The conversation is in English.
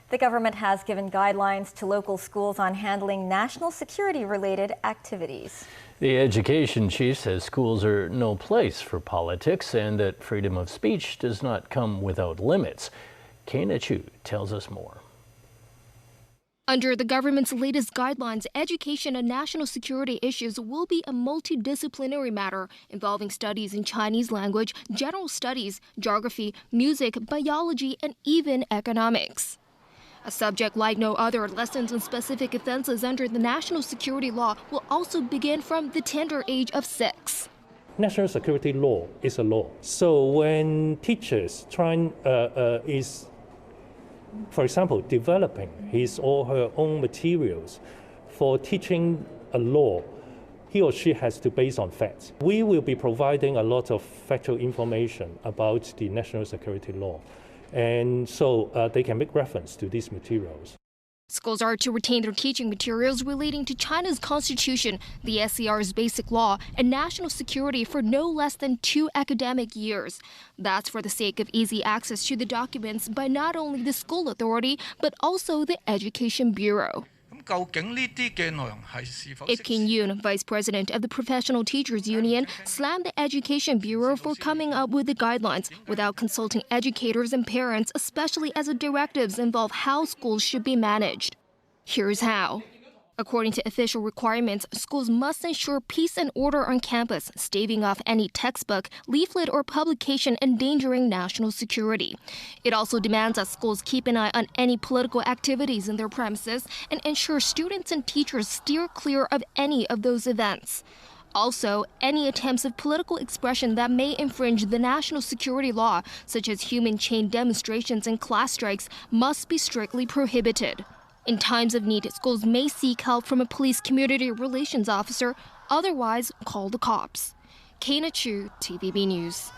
The government has given guidelines to local schools on handling national security-related activities. The education chief says schools are no place for politics and that freedom of speech does not come without limits. Keina Chiu tells us more. Under the government's latest guidelines, education and national security issues will be a multidisciplinary matter involving studies in Chinese language, general studies, geography, music, biology, and even economics. A subject like no other, lessons on specific offenses under the national security law will also begin from the tender age of 6. National security law is a law. So when teachers for example, developing his or her own materials for teaching a law, he or she has to base on facts. We will be providing a lot of factual information about the national security law, and so they can make reference to these materials. Schools are to retain their teaching materials relating to China's constitution, the SAR's basic law, and national security for no less than 2 academic years. That's for the sake of easy access to the documents by not only the school authority, but also the Education Bureau. Aitken, vice president of the Professional Teachers Union, slammed the Education Bureau for coming up with the guidelines without consulting educators and parents, especially as the directives involve how schools should be managed. Here's how. According to official requirements, schools must ensure peace and order on campus, staving off any textbook, leaflet, or publication endangering national security. It also demands that schools keep an eye on any political activities in their premises and ensure students and teachers steer clear of any of those events. Also, any attempts of political expression that may infringe the national security law, such as human chain demonstrations and class strikes, must be strictly prohibited. In times of need, schools may seek help from a police community relations officer, otherwise call the cops. Keina Chiu, TVB News.